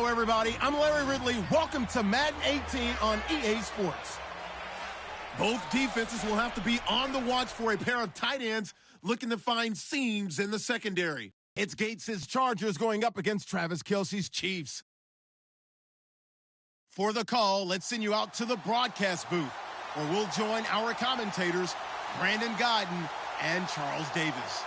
Hello, everybody. I'm Larry Ridley. Welcome to Madden 18 on EA Sports. Both defenses will have to be on the watch for a pair of tight ends looking to find seams in the secondary. It's Gates' Chargers going up against Travis Kelce's Chiefs. For the call, let's send you out to the broadcast booth, where we'll join our commentators, Brandon Godden and Charles Davis.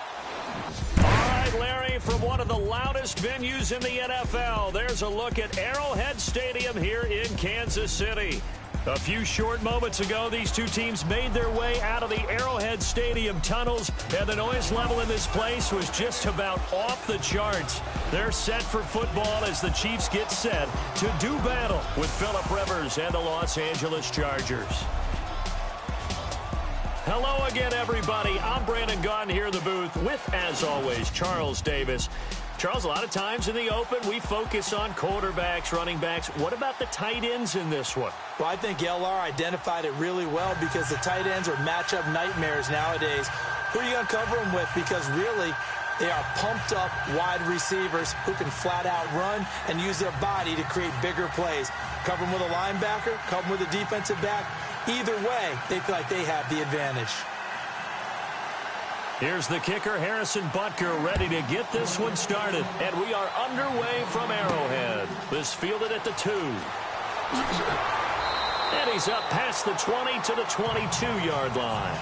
All right, Larry, from one of the loudest venues in the NFL, there's a look at Arrowhead Stadium here in Kansas City. A few short moments ago, these two teams made their way out of the Arrowhead Stadium tunnels, and the noise level in this place was just about off the charts. They're set for football as the Chiefs get set to do battle with Phillip Rivers and the Los Angeles Chargers. Hello again, everybody. I'm Brandon Gaudin here in the booth with, as always, Charles Davis. Charles, a lot of times in the open, we focus on quarterbacks, running backs. What about the tight ends in this one? Well, I think LR identified it really well because the tight ends are matchup nightmares nowadays. Who are you going to cover them with? Because really, they are pumped up wide receivers who can flat out run and use their body to create bigger plays. Cover them with a linebacker, cover them with a defensive back. Either way, they feel like they have the advantage. Here's the kicker, Harrison Butker, ready to get this one started. And we are underway from Arrowhead. This fielded at the 2. And he's up past the 20 to the 22-yard line.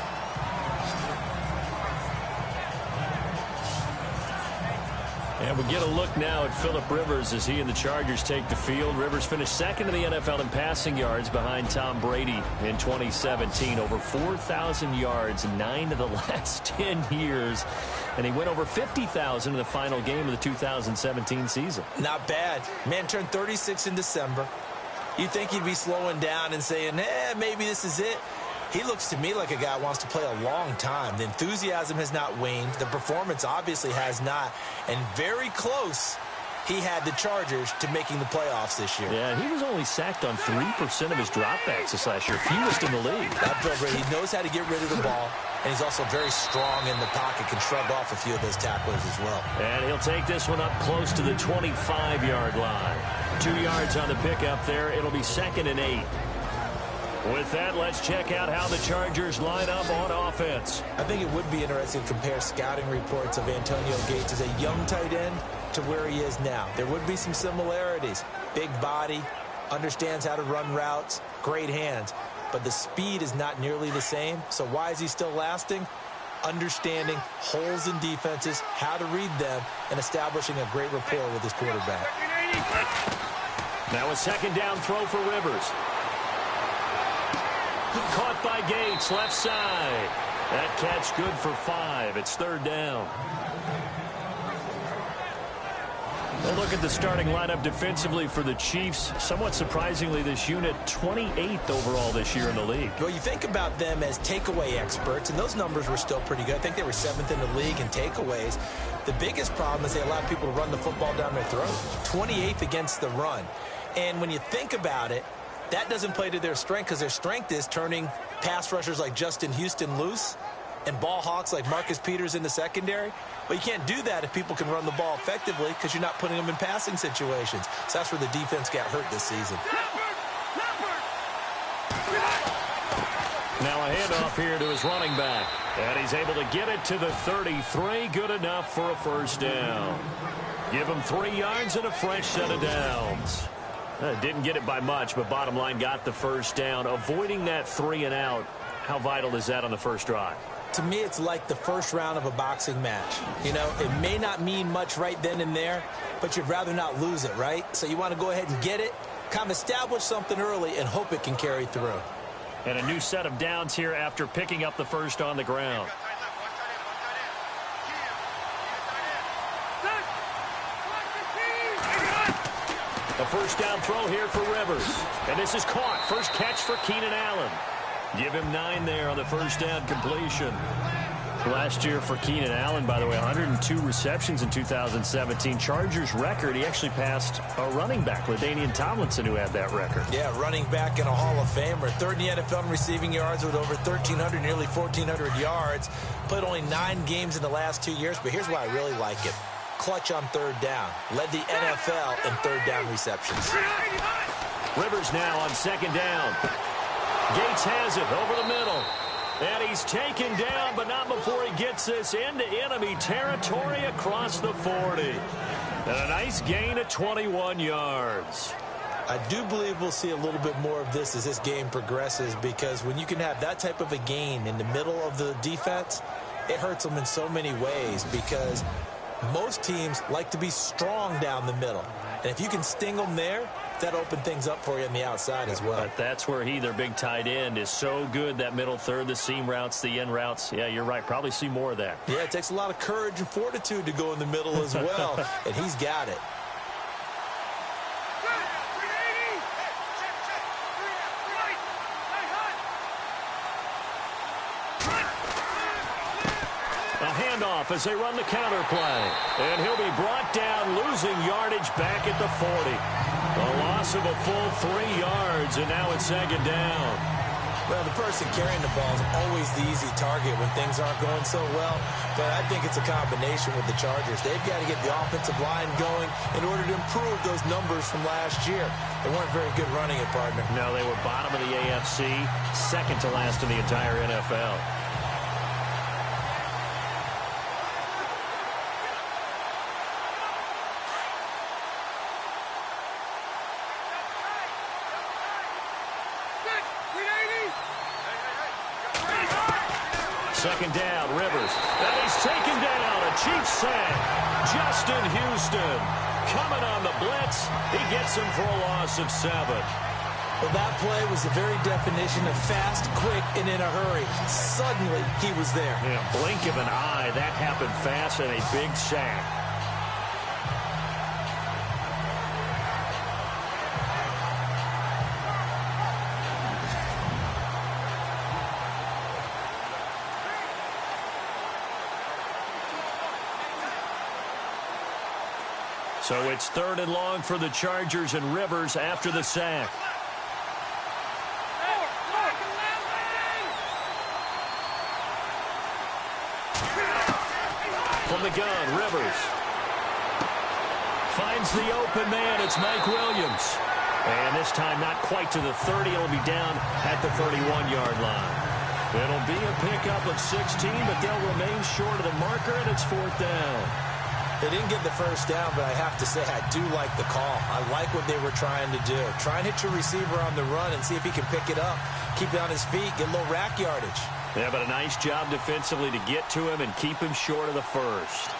And we get a look now at Phillip Rivers as he and the Chargers take the field. Rivers finished second in the NFL in passing yards behind Tom Brady in 2017. Over 4,000 yards, 9 of the last 10 years. And he went over 50,000 in the final game of the 2017 season. Not bad. Man turned 36 in December. You'd think he'd be slowing down and saying, maybe this is it. He looks to me like a guy who wants to play a long time. The enthusiasm has not waned. The performance obviously has not. And very close, he had the Chargers to making the playoffs this year. Yeah, he was only sacked on 3% of his dropbacks this last year, fewest in the league. He knows how to get rid of the ball, and he's also very strong in the pocket, can shrug off a few of those tacklers as well. And he'll take this one up close to the 25-yard line. 2 yards on the pickup there. It'll be 2nd and 8. With that, let's check out how the Chargers line up on offense. I think it would be interesting to compare scouting reports of Antonio Gates as a young tight end to where he is now. There would be some similarities. Big body, understands how to run routes, great hands. But the speed is not nearly the same. So why is he still lasting? Understanding holes in defenses, how to read them, and establishing a great rapport with his quarterback. Now a 2nd down throw for Rivers. Caught by Gates, left side. That catch good for 5. It's 3rd down. We'll look at the starting lineup defensively for the Chiefs. Somewhat surprisingly, this unit 28th overall this year in the league. Well, you think about them as takeaway experts, and those numbers were still pretty good. I think they were 7th in the league in takeaways. The biggest problem is they allow people to run the football down their throat. 28th against the run. And when you think about it, that doesn't play to their strength because their strength is turning pass rushers like Justin Houston loose and ball hawks like Marcus Peters in the secondary. But you can't do that if people can run the ball effectively because you're not putting them in passing situations. So that's where the defense got hurt this season. Now a handoff here to his running back. And he's able to get it to the 33. Good enough for a 1st down. Give him 3 yards and a fresh set of downs. Didn't get it by much, but bottom line got the 1st down. Avoiding that 3 and out, how vital is that on the first drive? To me, it's like the first round of a boxing match. You know, it may not mean much right then and there, but you'd rather not lose it, right? So you want to go ahead and get it, kind of establish something early, and hope it can carry through. And a new set of downs here after picking up the 1st on the ground. A 1st down throw here for Rivers. And this is caught. First catch for Keenan Allen. Give him 9 there on the 1st down completion. Last year for Keenan Allen, by the way, 102 receptions in 2017. Chargers record, he actually passed a running back, LaDainian Tomlinson, who had that record. Yeah, running back and a Hall of Famer. 3rd in the NFL in receiving yards with over 1,300, nearly 1,400 yards. Played only 9 games in the last 2 years, but here's why I really like it. clutch on third down. Led the NFL in third down receptions. Rivers now on second down. Gates has it over the middle. And he's taken down, but not before he gets this into enemy territory across the 40. And a nice gain of 21 yards. I do believe we'll see a little bit more of this as this game progresses, because when you can have that type of a gain in the middle of the defense, it hurts them in so many ways, because most teams like to be strong down the middle. And if you can sting them there, that opens things up for you on the outside as well. But that's where their big tight end, is so good, that middle third, the seam routes, the in routes. Yeah, you're right. Probably see more of that. Yeah, it takes a lot of courage and fortitude to go in the middle as well, and he's got it. Handoff as they run the counter play. And he'll be brought down, losing yardage back at the 40. A loss of a full 3 yards, and now it's second down. Well, the person carrying the ball is always the easy target when things aren't going so well. But I think it's a combination with the Chargers. They've got to get the offensive line going in order to improve those numbers from last year. They weren't very good running it, partner. No, they were bottom of the AFC, second to last in the entire NFL. Second down, Rivers. And he's taken down. A Chiefs sack. Justin Houston coming on the blitz. He gets him for a loss of 7. Well, that play was the very definition of fast, quick, and in a hurry. Suddenly, he was there. Yeah, blink of an eye. That happened fast, and a big sack. So it's third and long for the Chargers, and Rivers after the sack. From the gun, Rivers finds the open man. It's Mike Williams. And this time not quite to the 30. It'll be down at the 31-yard line. It'll be a pickup of 16, but they'll remain short of the marker, and it's fourth down. They didn't get the first down, but I have to say I do like the call. I like what they were trying to do. Try and hit your receiver on the run and see if he can pick it up. Keep it on his feet, get a little rack yardage. Yeah, but a nice job defensively to get to him and keep him short of the first.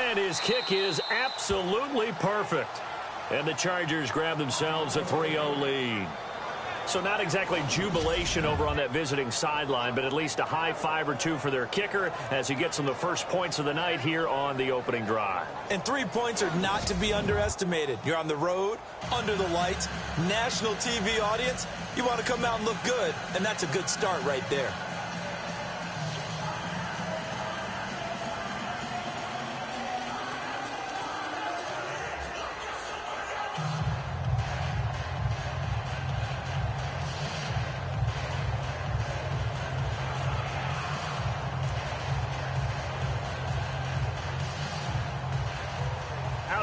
And his kick is absolutely perfect. And the Chargers grab themselves a 3-0 lead. So not exactly jubilation over on that visiting sideline, but at least a high 5 or 2 for their kicker as he gets them the first points of the night here on the opening drive. And 3 points are not to be underestimated. You're on the road, under the lights, national TV audience. You want to come out and look good, and that's a good start right there.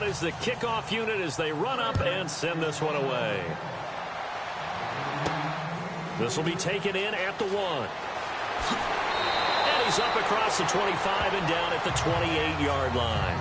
Is the kickoff unit as they run up and send this one away. This will be taken in at the 1. And he's up across the 25 and down at the 28-yard line.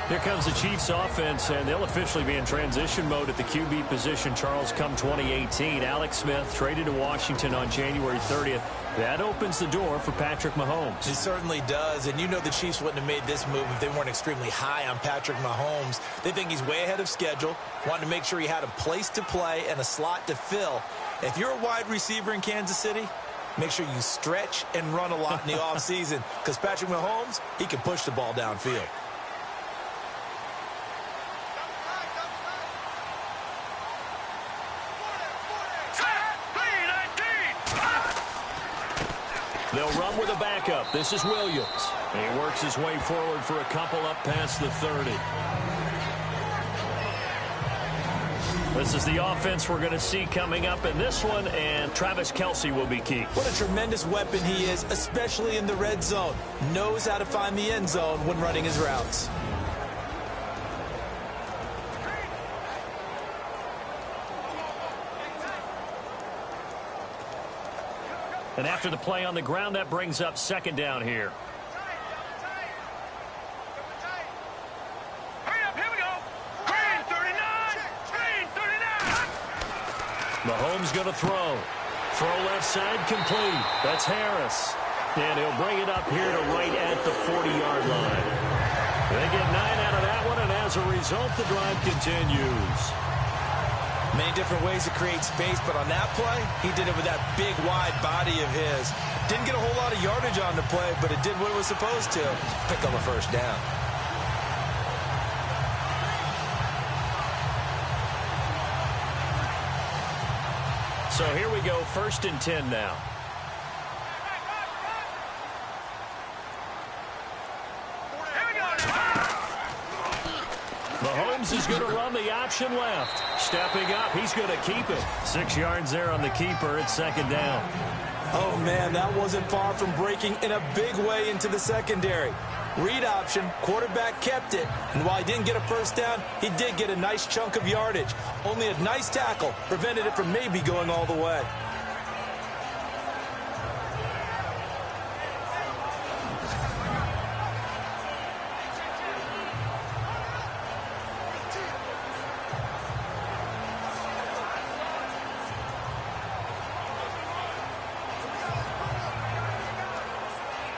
Here comes the Chiefs offense, and they'll officially be in transition mode at the QB position, Charles, come 2018. Alex Smith traded to Washington on January 30th. That opens the door for Patrick Mahomes. It certainly does, and you know the Chiefs wouldn't have made this move if they weren't extremely high on Patrick Mahomes. They think he's way ahead of schedule, wanted to make sure he had a place to play and a slot to fill. If you're a wide receiver in Kansas City, make sure you stretch and run a lot in the offseason, because Patrick Mahomes, he can push the ball downfield. They'll run with a backup. This is Williams. And he works his way forward for a couple up past the 30. This is the offense we're going to see coming up in this one, and Travis Kelce will be key. What a tremendous weapon he is, especially in the red zone. Knows how to find the end zone when running his routes. And after the play on the ground, that brings up second down here. Mahomes going to throw. Throw left side complete. That's Harris. And he'll bring it up here to right at the 40-yard line. They get 9 out of that one, and as a result, the drive continues. Many different ways to create space, but on that play, he did it with that big, wide body of his. Didn't get a whole lot of yardage on the play, but it did what it was supposed to. Pick up a first down. So here we go, 1st and 10 now. Mahomes is going to run the option left. Stepping up, he's going to keep it. 6 yards there on the keeper. It's second down. Oh, man, that wasn't far from breaking in a big way into the secondary. Read option, quarterback kept it, and while he didn't get a first down, he did get a nice chunk of yardage. Only a nice tackle prevented it from maybe going all the way.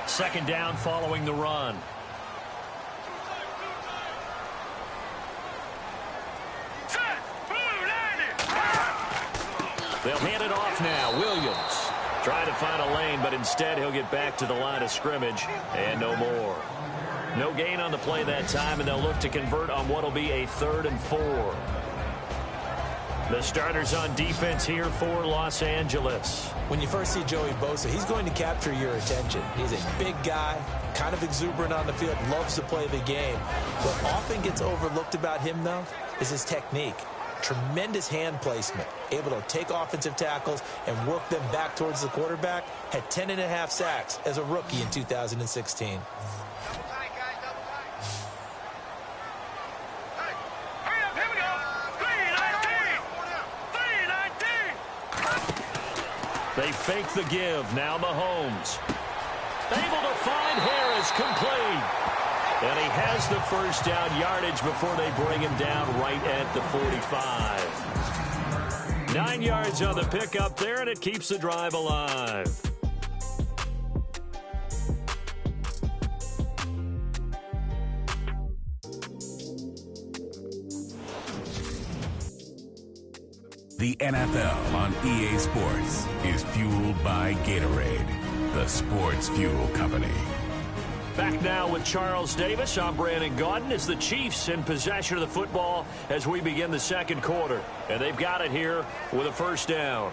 Second down following the run. They'll hand it off now. Williams trying to find a lane, but instead he'll get back to the line of scrimmage and no more. No gain on the play that time, and they'll look to convert on what will be a 3rd and 4. The starters on defense here for Los Angeles. When you first see Joey Bosa, he's going to capture your attention. He's a big guy, kind of exuberant on the field, loves to play the game. What often gets overlooked about him, though, is his technique. Tremendous hand placement, able to take offensive tackles and work them back towards the quarterback. Had 10.5 sacks as a rookie in 2016. They fake the give. Now Mahomes. Able to find Harris, complete. And he has the first down yardage before they bring him down right at the 45. 9 yards on the pickup there, and it keeps the drive alive. The NFL on EA Sports is fueled by Gatorade, the sports fuel company. Back now with Charles Davis. I'm Brandon Gaudin. It's the Chiefs in possession of the football as we begin the second quarter. And they've got it here with a first down.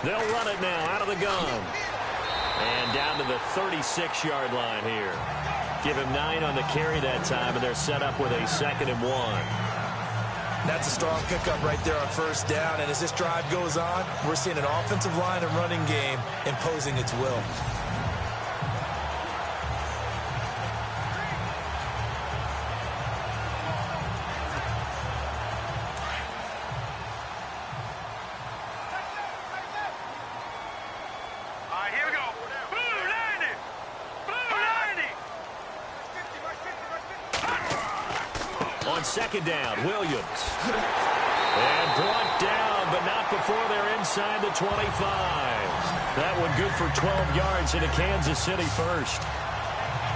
They'll run it now out of the gun. And down to the 36-yard line here. Give him 9 on the carry that time, and they're set up with a 2nd and 1. That's a strong pickup right there on first down. And as this drive goes on, we're seeing an offensive line and running game imposing its will. Second down, Williams. And brought down, but not before they're inside the 25. That one good for 12 yards into Kansas City first.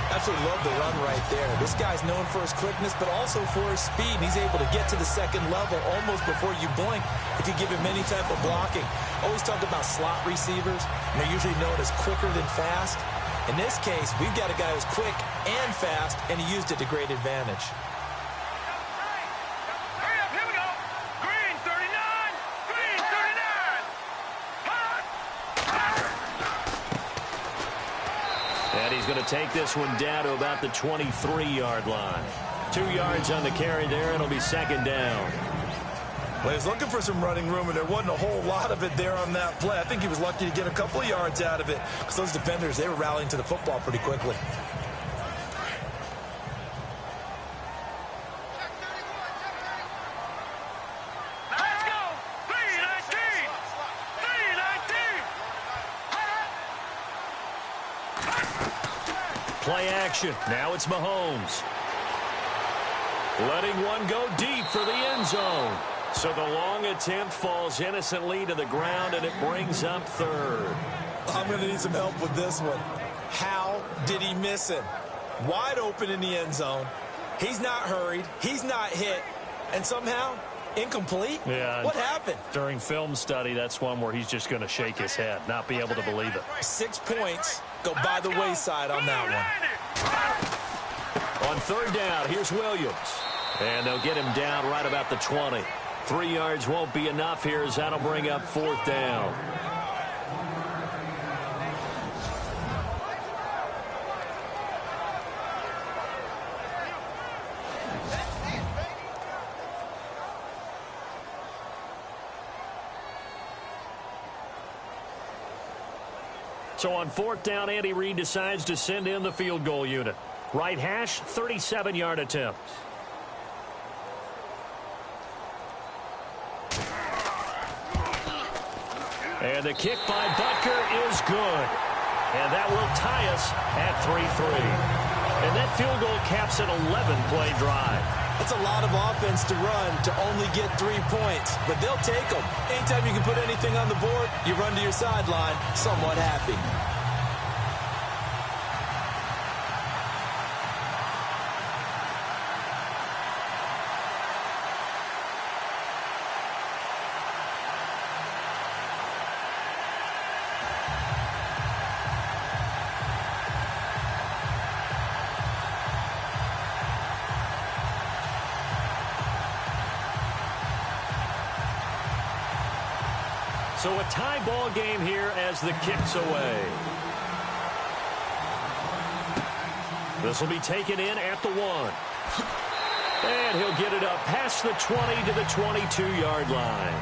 Absolutely love the run right there. This guy's known for his quickness, but also for his speed. He's able to get to the second level almost before you blink if you give him any type of blocking. Always talk about slot receivers, and they're usually known as quicker than fast. In this case, we've got a guy who's quick and fast, and he used it to great advantage. And he's going to take this one down to about the 23-yard line. 2 yards on the carry there. It'll be second down. Well, he was looking for some running room, and there wasn't a whole lot of it there on that play. I think he was lucky to get a couple of yards out of it because those defenders, they were rallying to the football pretty quickly. Let's go! 3-19! 3-19! Play action. Now it's Mahomes. Letting one go deep for the end zone. So the long attempt falls innocently to the ground, and it brings up third. I'm going to need some help with this one. How did he miss him? Wide open in the end zone. He's not hurried. He's not hit. And somehow, incomplete? Yeah. What happened? During film study, that's one where he's just going to shake his head, not be able to believe it. 6 points go by the wayside on that one. On third down, here's Williams. And they'll get him down right about the 20. 3 yards won't be enough here as that'll bring up fourth down. So on fourth down, Andy Reid decides to send in the field goal unit. Right hash, 37-yard attempt. And the kick by Butker is good. And that will tie us at 3-3. And that field goal caps an 11-play drive. It's a lot of offense to run to only get 3 points, but they'll take them. Anytime you can put anything on the board, you run to your sideline somewhat happy. So a tie ball game here as the kick's away. This will be taken in at the 1. And he'll get it up past the 20 to the 22-yard line.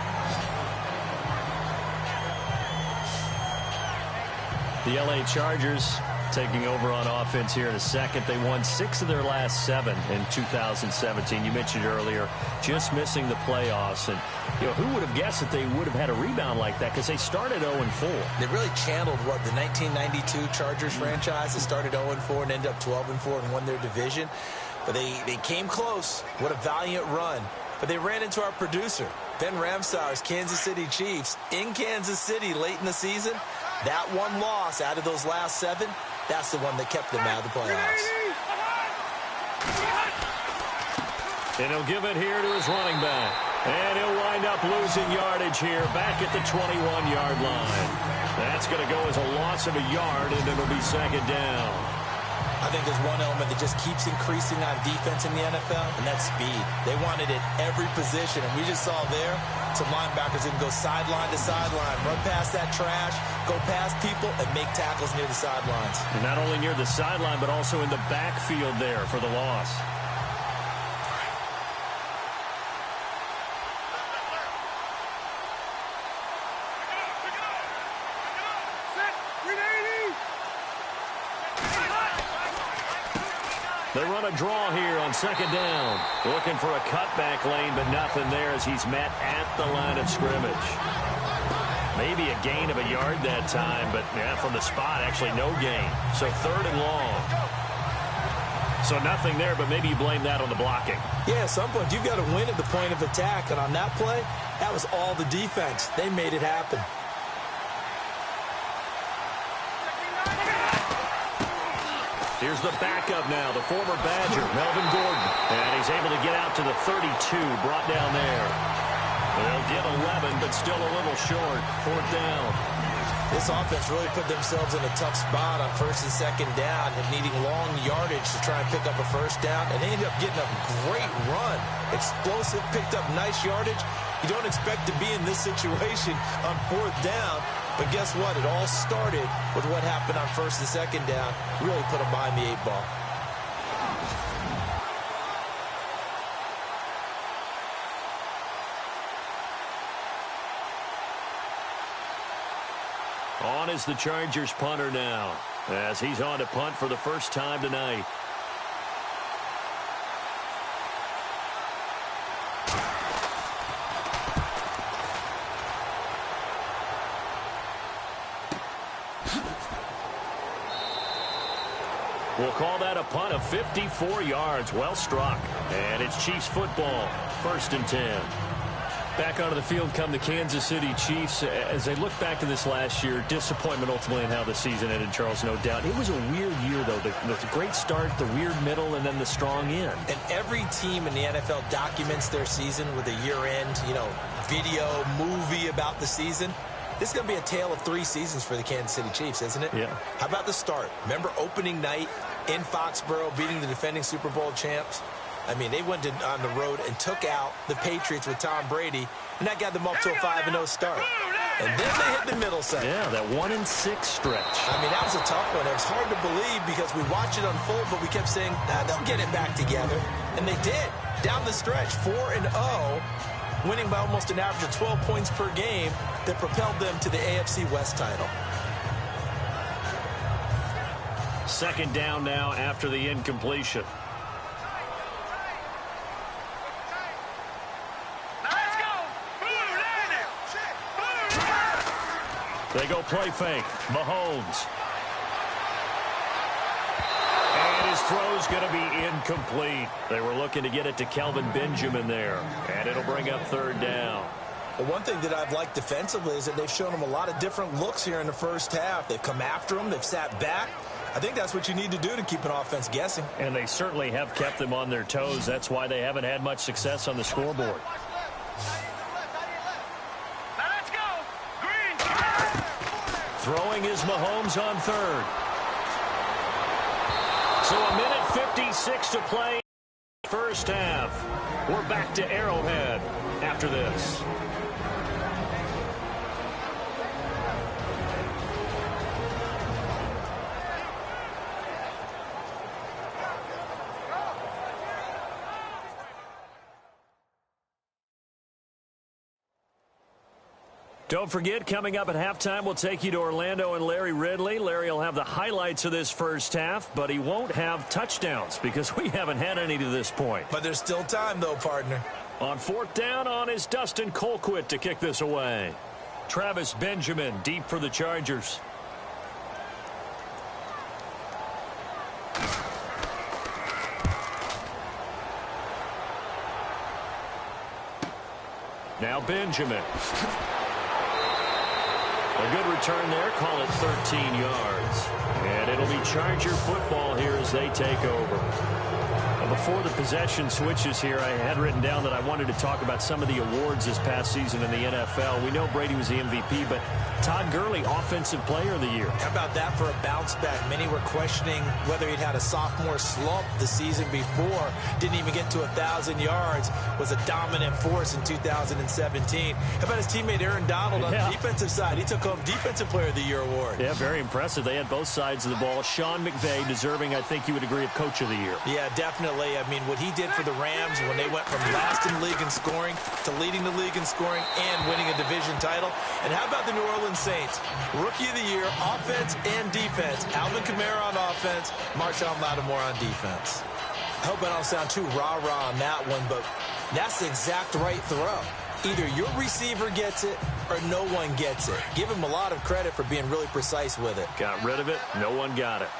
The LA Chargers taking over on offense here in a second. They won 6 of their last 7 in 2017. You mentioned earlier just missing the playoffs. And, you know, who would have guessed that they would have had a rebound like that because they started 0-4. They really channeled what the 1992 Chargers franchise that started 0-4 and ended up 12-4 and won their division. But they came close. What a valiant run. But they ran into our producer, Ben Ramsauer's Kansas City Chiefs in Kansas City late in the season. That one loss out of those last 7, that's the one that kept them out of the playoffs. And he'll give it here to his running back. And he'll wind up losing yardage here back at the 21-yard line. That's going to go as a loss of a yard, and it'll be second down. I think there's one element that just keeps increasing on defense in the NFL, and that's speed. They want it at every position, and we just saw there some linebackers that can go sideline to sideline, run past that trash, go past people, and make tackles near the sidelines. And not only near the sideline, but also in the backfield there for the loss. They run a draw here on second down. Looking for a cutback lane, but nothing there as he's met at the line of scrimmage. Maybe a gain of a yard that time, but yeah, from the spot, actually no gain. So third and long. So nothing there, but maybe you blame that on the blocking. Yeah, at some point, you've got to win at the point of attack. And on that play, that was all the defense. They made it happen. Here's the backup now, the former Badger, Melvin Gordon. And he's able to get out to the 32, brought down there. They'll get 11, but still a little short. Fourth down. This offense really put themselves in a tough spot on first and second down and needing long yardage to try and pick up a first down, and they ended up getting a great run. Explosive, picked up nice yardage. You don't expect to be in this situation on fourth down, but guess what? It all started with what happened on first and second down. Really put them behind the 8 ball. On is the Chargers punter now, as he's on to punt for the first time tonight. We'll call that a punt of 54 yards. Well struck. And it's Chiefs football. 1st and 10. Back onto the field come the Kansas City Chiefs. As they look back to this last year, disappointment ultimately in how the season ended, Charles, no doubt. It was a weird year, though. The great start, the weird middle, and then the strong end. And every team in the NFL documents their season with a year-end, video, movie about the season. This is going to be a tale of 3 seasons for the Kansas City Chiefs, isn't it? Yeah. How about the start? Remember opening night in Foxborough, beating the defending Super Bowl champs? I mean, they went on the road and took out the Patriots with Tom Brady, and that got them up to a 5-0 start. And then they hit the middle segment. Yeah, that 1-6 stretch. I mean, that was a tough one. It was hard to believe because we watched it unfold, but we kept saying, they'll get it back together. And they did. Down the stretch, 4-0, winning by almost an average of 12 points per game that propelled them to the AFC West title. 2nd down now after the incompletion. They go play fake. Mahomes. And his throw's going to be incomplete. They were looking to get it to Kelvin Benjamin there. And it'll bring up 3rd down. Well, one thing that I've liked defensively is that they've shown them a lot of different looks here in the first half. They've come after them. They've sat back. I think that's what you need to do to keep an offense guessing. And they certainly have kept them on their toes. That's why they haven't had much success on the scoreboard. Throwing is Mahomes on 3rd. So a minute 56 to play. First half. We're back to Arrowhead after this. Don't forget, coming up at halftime, we'll take you to Orlando and Larry Ridley. Larry will have the highlights of this first half, but he won't have touchdowns because we haven't had any to this point. But there's still time, though, partner. On 4th down, on is Dustin Colquitt to kick this away. Travis Benjamin deep for the Chargers. Now Benjamin. A good return there. Call it 13 yards. And it'll be Charger football here as they take over. Before the possession switches here, I had written down that I wanted to talk about some of the awards this past season in the NFL. We know Brady was the MVP, but Todd Gurley, Offensive Player of the Year. How about that for a bounce back? Many were questioning whether he'd had a sophomore slump the season before. Didn't even get to 1,000 yards. Was a dominant force in 2017. How about his teammate Aaron Donald on the defensive side? He took home Defensive Player of the Year award. Yeah, very impressive. They had both sides of the ball. Sean McVay deserving, I think you would agree, of Coach of the Year. Yeah, definitely. I mean, what he did for the Rams when they went from last in the league in scoring to leading the league in scoring and winning a division title. And how about the New Orleans Saints? Rookie of the Year, offense and defense. Alvin Kamara on offense, Marshawn Lattimore on defense. I hope I don't sound too rah-rah on that one, but that's the exact right throw. Either your receiver gets it or no one gets it. Give him a lot of credit for being really precise with it. Got rid of it. No one got it.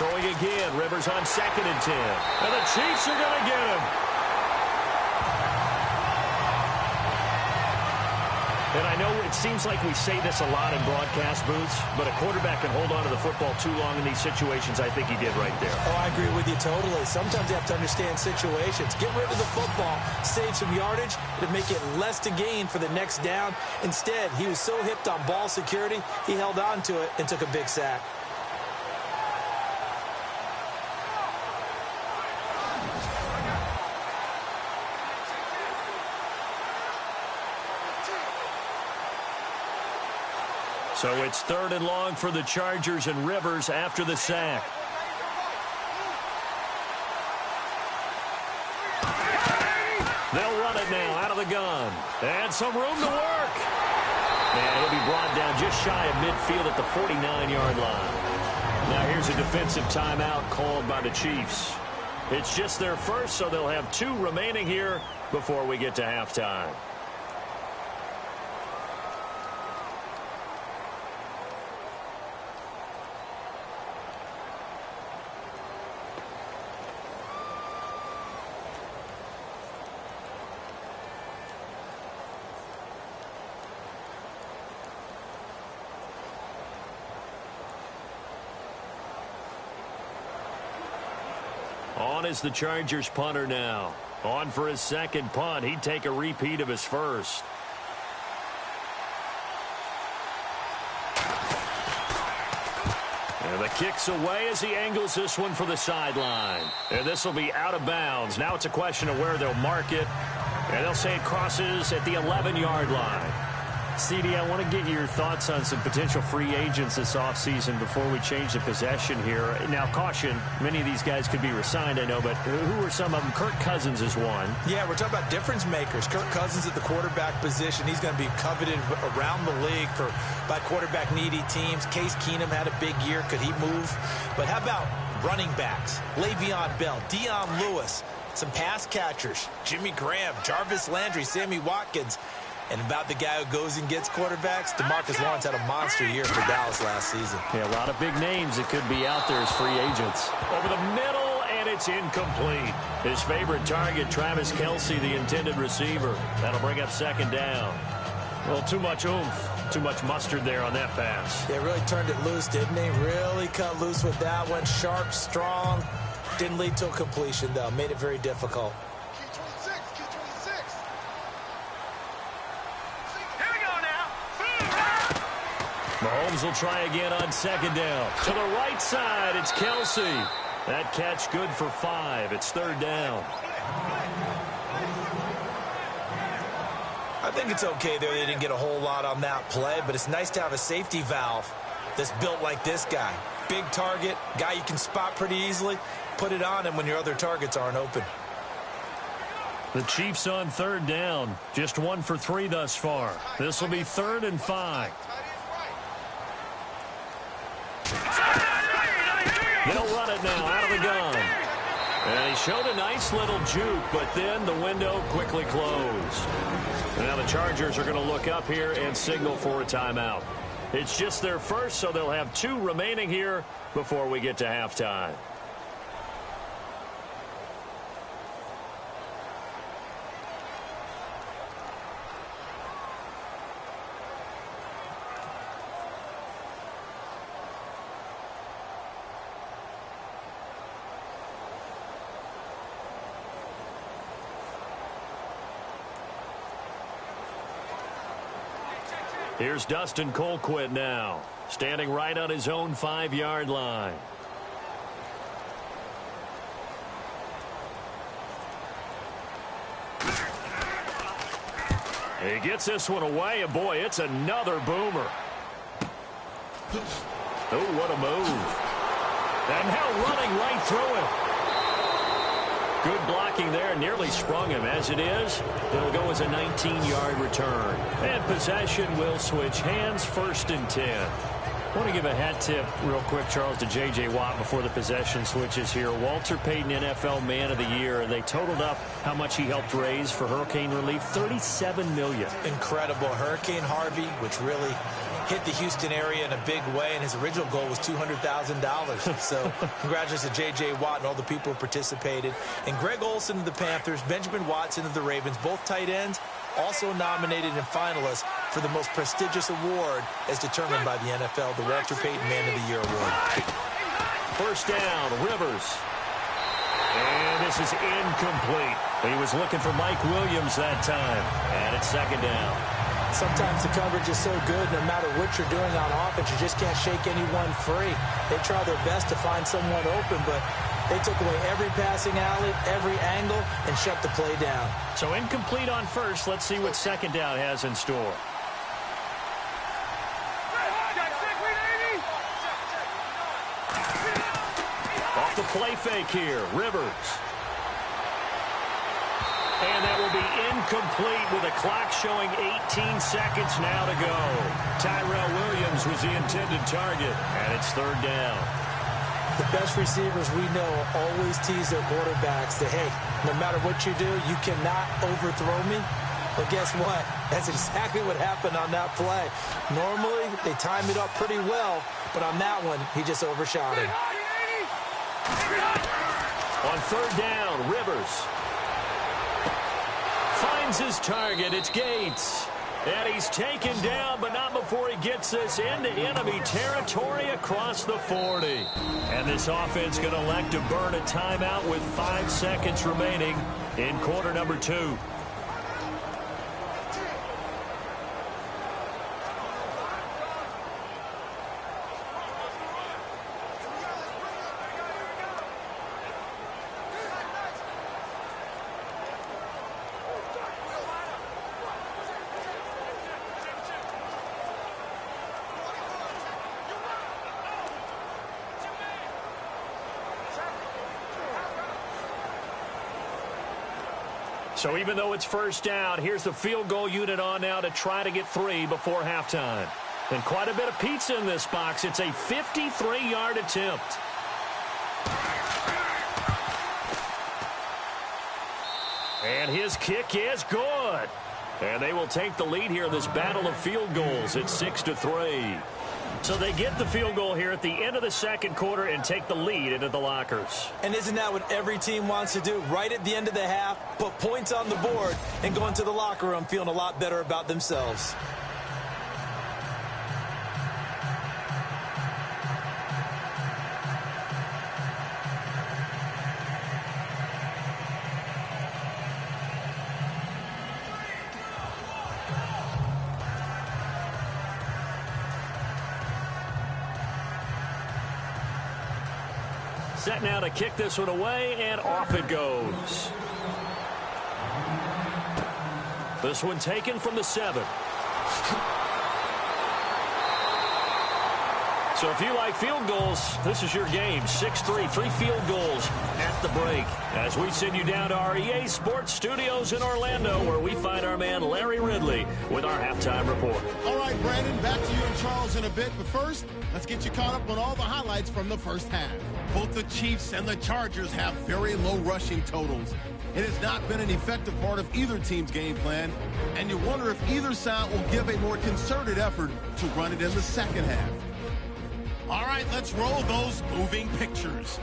Throwing again. Rivers on 2nd and 10. And the Chiefs are going to get him. And I know it seems like we say this a lot in broadcast booths, but a quarterback can hold on to the football too long in these situations. I think he did right there. Oh, I agree with you totally. Sometimes you have to understand situations. Get rid of the football, save some yardage to make it less to gain for the next down. Instead, he was so hipped on ball security, he held on to it and took a big sack. So it's 3rd and long for the Chargers, and Rivers after the sack. They'll run it now out of the gun. And some room to work. And he'll be brought down just shy of midfield at the 49-yard line. Now here's a defensive timeout called by the Chiefs. It's just their first, so they'll have 2 remaining here before we get to halftime. On is the Chargers punter now. On for his second punt. He'd take a repeat of his first. And the kick's away as he angles this one for the sideline. And this will be out of bounds. Now it's a question of where they'll mark it. And they'll say it crosses at the 11-yard line. CD, I want to get your thoughts on some potential free agents this offseason before we change the possession here. Now, caution, many of these guys could be re-signed, I know, but who are some of them? Kirk Cousins is one. Yeah, we're talking about difference makers. Kirk Cousins at the quarterback position. He's going to be coveted around the league by quarterback-needy teams. Case Keenum had a big year. Could he move? But how about running backs? Le'Veon Bell, Dion Lewis, some pass catchers, Jimmy Graham, Jarvis Landry, Sammy Watkins. And about the guy who goes and gets quarterbacks, DeMarcus Lawrence had a monster year for Dallas last season. Yeah, a lot of big names that could be out there as free agents. Over the middle, and it's incomplete. His favorite target, Travis Kelce, the intended receiver. That'll bring up 2nd down. Well, too much oomph, too much mustard there on that pass. They really turned it loose, didn't they? Really cut loose with that one. Sharp, strong. Didn't lead to a completion, though. Made it very difficult. Mahomes will try again on 2nd down. To the right side, it's Kelce. That catch good for 5. It's 3rd down. I think it's okay there. They didn't get a whole lot on that play, but it's nice to have a safety valve that's built like this guy. Big target, guy you can spot pretty easily. Put it on him when your other targets aren't open. The Chiefs on 3rd down. Just 1 for 3 thus far. This will be 3rd and 5. They'll run it now out of the gun. And he showed a nice little juke, but then the window quickly closed. Now the Chargers are going to look up here and signal for a timeout. It's just their first, so they'll have 2 remaining here before we get to halftime. Here's Dustin Colquitt now, standing right on his own 5-yard line. He gets this one away, and boy, it's another boomer. Oh, what a move. And now running right through him. Good blocking there, nearly sprung him. As it is, it'll go as a 19-yard return. And possession will switch hands, 1st and 10. I want to give a hat tip real quick, Charles, to J.J. Watt before the possession switches here. Walter Payton, NFL Man of the Year. They totaled up how much he helped raise for hurricane relief, $37 million. Incredible. Hurricane Harvey, which really hit the Houston area in a big way, and his original goal was $200,000. So congratulations to J.J. Watt and all the people who participated. And Greg Olsen of the Panthers, Benjamin Watson of the Ravens, both tight ends, also nominated and finalist for the most prestigious award as determined by the NFL, the Walter Payton Man of the Year Award. First down, Rivers. And this is incomplete. He was looking for Mike Williams that time. And it's second down. Sometimes the coverage is so good, no matter what you're doing on offense, you just can't shake anyone free. They try their best to find someone open, but they took away every passing alley, every angle, and shut the play down. So incomplete on first. Let's see what second down has in store. Off the play fake here, Rivers. And that will be incomplete with a clock showing 18 seconds now to go. Tyrell Williams was the intended target, and it's third down. The best receivers we know always tease their quarterbacks that, hey, no matter what you do, you cannot overthrow me. But guess what? That's exactly what happened on that play. Normally, they time it up pretty well, but on that one, he just overshot it. On third down, Rivers finds his target. It's Gates. And he's taken down, but not before he gets this into enemy territory across the 40. And this offense going to elect to burn a timeout with 5 seconds remaining in quarter number 2. So even though it's first down, here's the field goal unit on now to try to get 3 before halftime. And quite a bit of pizza in this box. It's a 53-yard attempt. And his kick is good. And they will take the lead here in this battle of field goals. It's 6-3. So they get the field goal here at the end of the second quarter and take the lead into the lockers. And isn't that what every team wants to do? Right at the end of the half, put points on the board and go into the locker room feeling a lot better about themselves. Set now to kick this one away, and off it goes. This one taken from the 7. So if you like field goals, this is your game. 6-3, 3 field goals at the break. As we send you down to our EA Sports Studios in Orlando, where we find our man Larry Ridley with our halftime report. All right, Brandon, back to you and Charles in a bit. But first, let's get you caught up on all the highlights from the first half. Both the Chiefs and the Chargers have very low rushing totals. It has not been an effective part of either team's game plan, and you wonder if either side will give a more concerted effort to run it in the second half. All right, let's roll those moving pictures.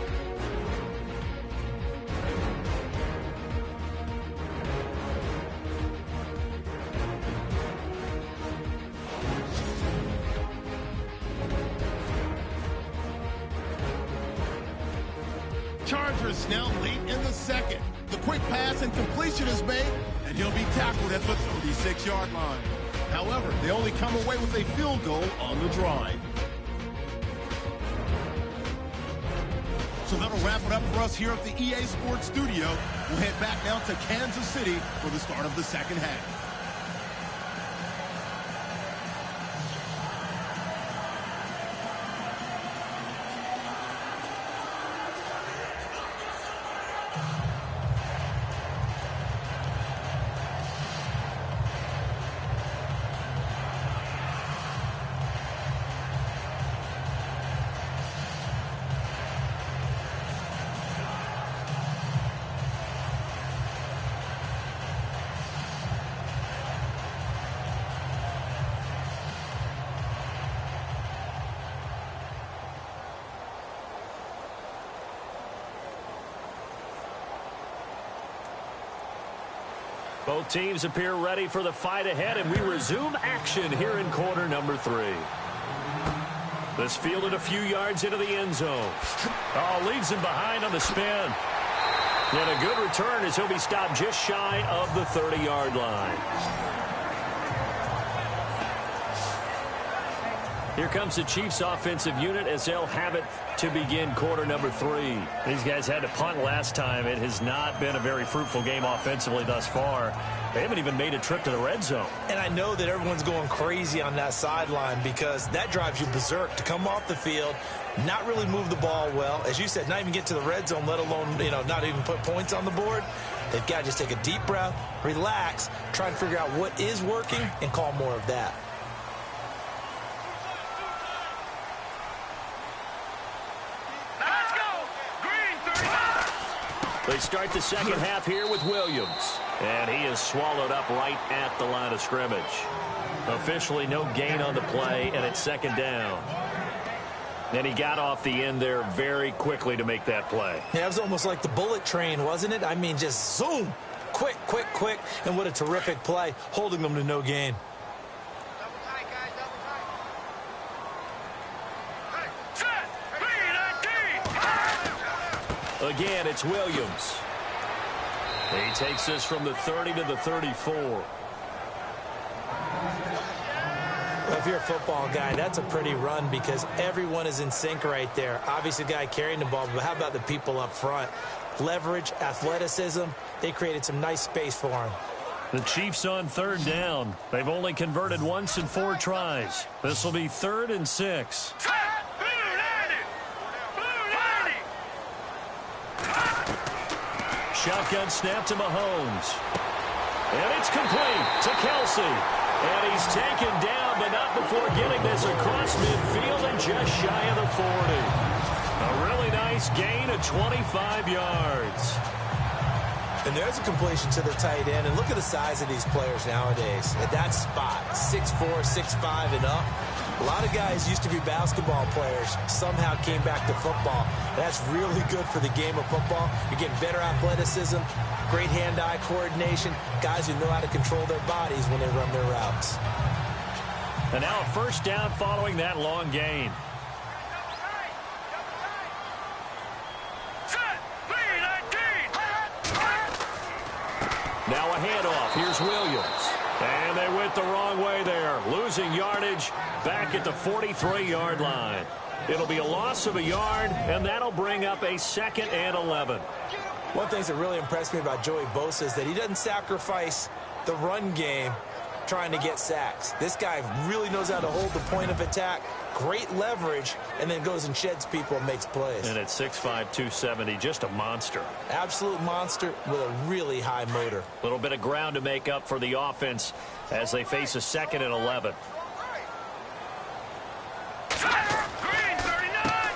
Chargers now lead in the second. The quick pass and completion is made, and he'll be tackled at the 36-yard line. However, they only come away with a field goal on the drive. So that'll wrap it up for us here at the EA Sports Studio. We'll head back now to Kansas City for the start of the second half. Both teams appear ready for the fight ahead, and we resume action here in quarter number 3. This fielded a few yards into the end zone. Oh, leaves him behind on the spin. And a good return as he'll be stopped just shy of the 30-yard line. Here comes the Chiefs offensive unit as they'll have it to begin quarter number 3. These guys had to punt last time. It has not been a very fruitful game offensively thus far. They haven't even made a trip to the red zone. And I know that everyone's going crazy on that sideline because that drives you berserk to come off the field, not really move the ball well. As you said, not even get to the red zone, let alone, not even put points on the board. They've got to just take a deep breath, relax, try and figure out what is working and call more of that. They start the second half here with Williams. And he is swallowed up right at the line of scrimmage. Officially no gain on the play, and it's second down. And he got off the end there very quickly to make that play. Yeah, it was almost like the bullet train, wasn't it? I mean, just zoom. Quick, quick, quick. And what a terrific play, holding them to no gain. Again, it's Williams. He takes this from the 30 to the 34. Well, if you're a football guy, that's a pretty run because everyone is in sync right there. Obviously, the guy carrying the ball, but how about the people up front? Leverage, athleticism, they created some nice space for him. The Chiefs on third down. They've only converted once in 4 tries. This will be 3rd and 6. Shotgun snap to Mahomes. And it's complete to Kelsey. And he's taken down, but not before getting this across midfield and just shy of the 40. A really nice gain of 25 yards. And there's a completion to the tight end. And look at the size of these players nowadays. At that spot, 6'4", 6'5", and up. A lot of guys used to be basketball players, somehow came back to football. That's really good for the game of football. You're getting better athleticism, great hand-eye coordination, guys who know how to control their bodies when they run their routes. And now a first down following that long gain. Now a handoff. Here's Williams. And they went the wrong way there, losing yardage back at the 43-yard line. It'll be a loss of a yard, and that'll bring up a 2nd and 11. One thing that really impressed me about Joey Bosa is that he doesn't sacrifice the run game trying to get sacks. This guy really knows how to hold the point of attack, great leverage, and then goes and sheds people and makes plays. And at 6'5", 270, just a monster. Absolute monster with a really high motor. A little bit of ground to make up for the offense as they face a 2nd and 11.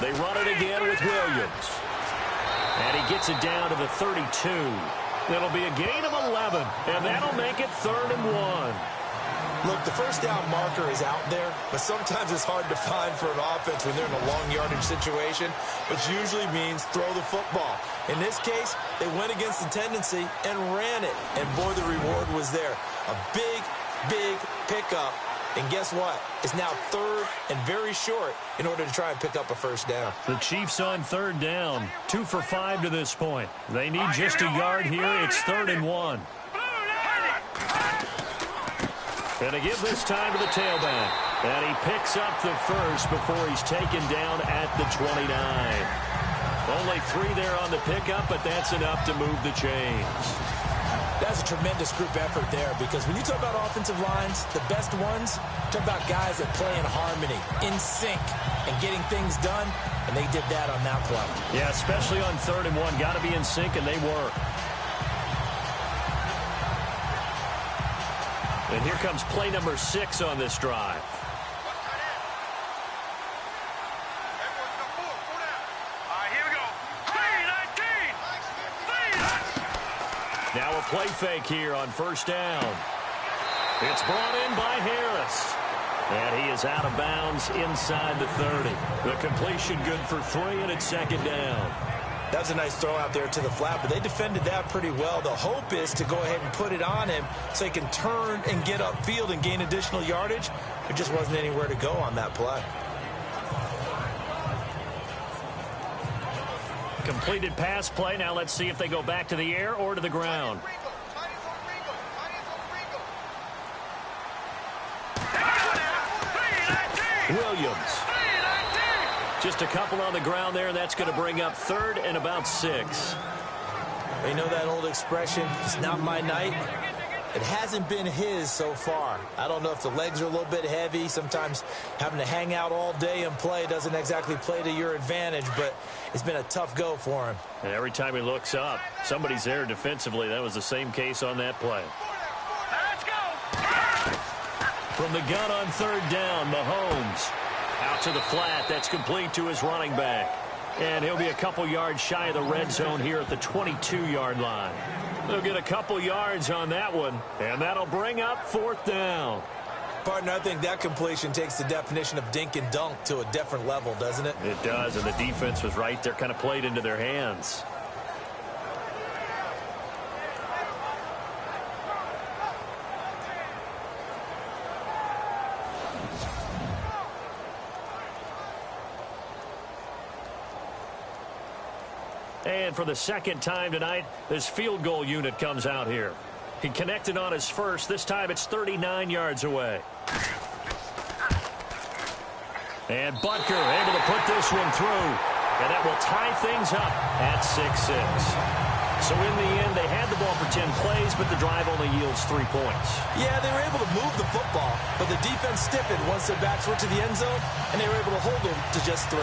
They run it again with Williams. And he gets it down to the 32. It'll be a gain of 11, and that'll make it 3rd and 1. Look, the first down marker is out there, but sometimes it's hard to find for an offense when they're in a long yardage situation, which usually means throw the football. In this case, they went against the tendency and ran it, and boy, the reward was there. A big, big pickup, and guess what? It's now 3rd and very short in order to try and pick up a first down. The Chiefs on 3rd down, 2 for 5 to this point. They need just a yard here. It's 3rd and 1. And to give this time to the tailback. And he picks up the first before he's taken down at the 29. Only 3 there on the pickup, but that's enough to move the chains. That's a tremendous group effort there because when you talk about offensive lines, the best ones, talk about guys that play in harmony, in sync, and getting things done, and they did that on that play. Yeah, especially on 3rd and 1. Got to be in sync, and they were. And here comes play number 6 on this drive. Now a play fake here on first down. It's brought in by Harris. And he is out of bounds inside the 30. The completion good for 3, and it's 2nd down. That was a nice throw out there to the flat, but they defended that pretty well. The hope is to go ahead and put it on him so he can turn and get upfield and gain additional yardage. There just wasn't anywhere to go on that play. Completed pass play. Now let's see if they go back to the air or to the ground. Williams. Just a couple on the ground there, and that's going to bring up 3rd and about 6. You know that old expression, it's not my night? It hasn't been his so far. I don't know if the legs are a little bit heavy. Sometimes having to hang out all day and play doesn't exactly play to your advantage, but it's been a tough go for him. And every time he looks up, somebody's there defensively. That was the same case on that play. Let's go. From the gun on 3rd down, Mahomes. Out to the flat. That's complete to his running back. And he'll be a couple yards shy of the red zone here at the 22-yard line. They'll get a couple yards on that one, and that'll bring up 4th down. Partner, I think that completion takes the definition of dink and dunk to a different level, doesn't it? It does, and the defense was right there, kind of played into their hands. And for the second time tonight, this field goal unit comes out here. He connected on his first. This time it's 39 yards away. And Butker able to put this one through. And that will tie things up at 6-6. So in the end, they had the ball for 10 plays, but the drive only yields 3 points. Yeah, they were able to move the football, but the defense stiffened once their backs were to the end zone, and they were able to hold them to just 3.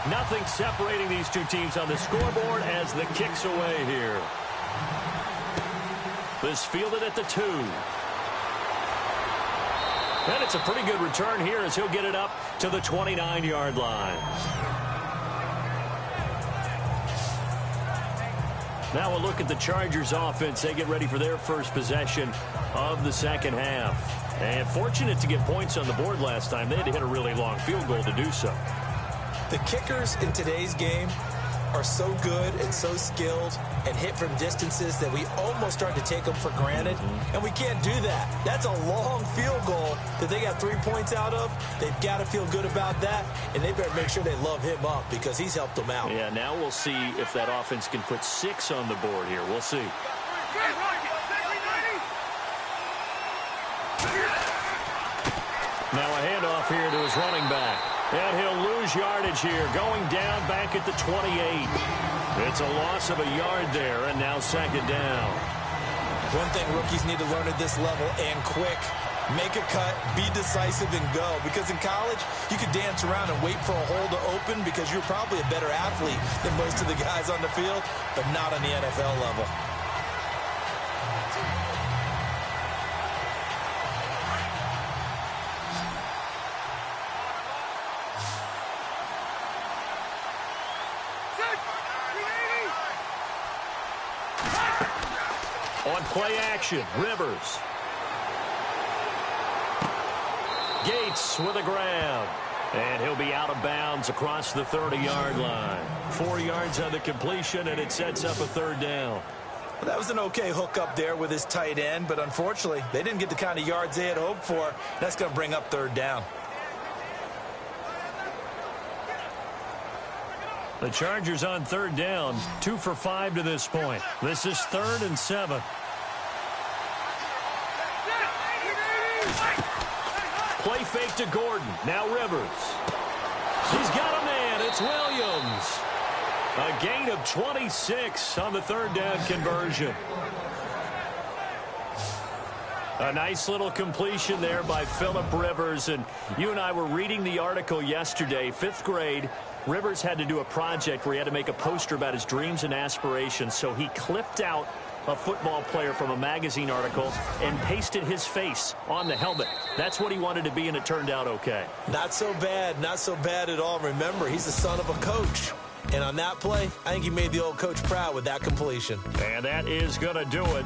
Nothing separating these two teams on the scoreboard as the kick's away here. This fielded at the 2. And it's a pretty good return here as he'll get it up to the 29-yard line. Now a look at the Chargers offense. They get ready for their first possession of the second half. And fortunate to get points on the board last time. They had to hit a really long field goal to do so. The kickers in today's game are so good and so skilled and hit from distances that we almost start to take them for granted, and we can't do that. That's a long field goal that they got 3 points out of. They've got to feel good about that, and they better make sure they love him up because he's helped them out. Yeah, now we'll see if that offense can put 6 on the board here. We'll see. Now a handoff here to his running back. And he'll lose yardage here, going down back at the 28. It's a loss of a yard there, and now second down. One thing rookies need to learn at this level, and quick, make a cut, be decisive, and go. Because in college, you could dance around and wait for a hole to open because you're probably a better athlete than most of the guys on the field, but not on the NFL level. On play action, Rivers. Gates with a grab. And he'll be out of bounds across the 30-yard line. 4 yards on the completion, and it sets up a third down. Well, that was an okay hook up there with his tight end, but unfortunately, they didn't get the kind of yards they had hoped for. That's going to bring up third down. The Chargers on third down, 2 for 5 to this point. This is 3rd and 7. Play fake to Gordon. Now Rivers. He's got a man. It's Williams. A gain of 26 on the third down conversion. A nice little completion there by Phillip Rivers. And you and I were reading the article yesterday, 5th grade. Rivers had to do a project where he had to make a poster about his dreams and aspirations. So he clipped out a football player from a magazine article and pasted his face on the helmet. That's what he wanted to be, and it turned out okay. Not so bad. Not so bad at all. Remember, he's the son of a coach. And on that play, I think he made the old coach proud with that completion. And that is going to do it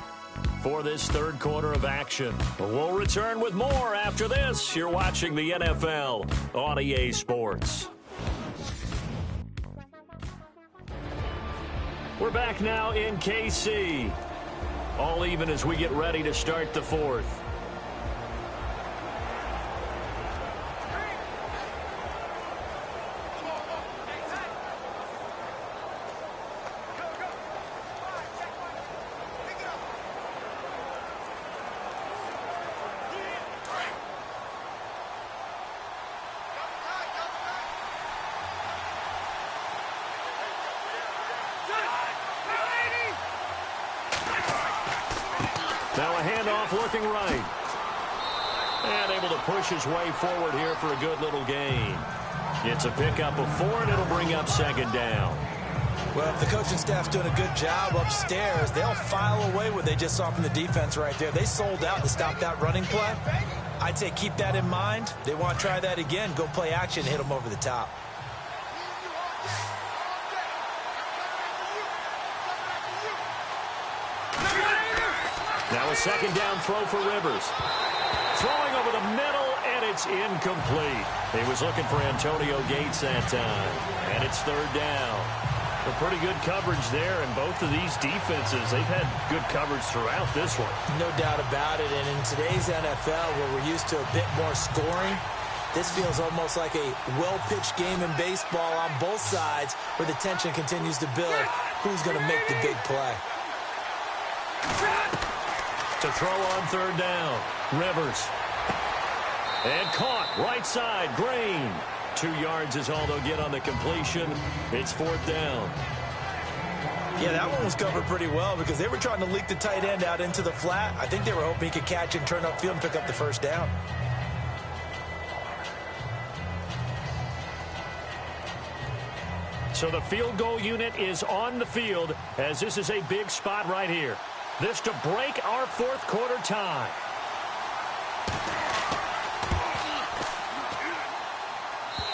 for this third quarter of action. We'll return with more after this. You're watching the NFL on EA Sports. We're back now in KC. All even as we get ready to start the fourth. Now a handoff looking right. And able to push his way forward here for a good little gain. It's a pickup of 4, and it'll bring up second down. Well, if the coaching staff's doing a good job upstairs, they'll file away what they just saw from the defense right there. They sold out to stop that running play. I'd say keep that in mind. They want to try that again. Go play action, hit them over the top. Now a second down throw for Rivers. Throwing over the middle, and it's incomplete. He was looking for Antonio Gates that time. And it's third down. A pretty good coverage there, and both of these defenses, they've had good coverage throughout this one. No doubt about it. And in today's NFL, where we're used to a bit more scoring, this feels almost like a well-pitched game in baseball on both sides, where the tension continues to build. Who's going to make the big play? To throw on third down. Rivers. And caught right side. Green. 2 yards is all they'll get on the completion. It's fourth down. Yeah, that one was covered pretty well because they were trying to leak the tight end out into the flat. I think they were hoping he could catch and turn upfield and pick up the first down. So the field goal unit is on the field as this is a big spot right here. This to break our fourth quarter tie.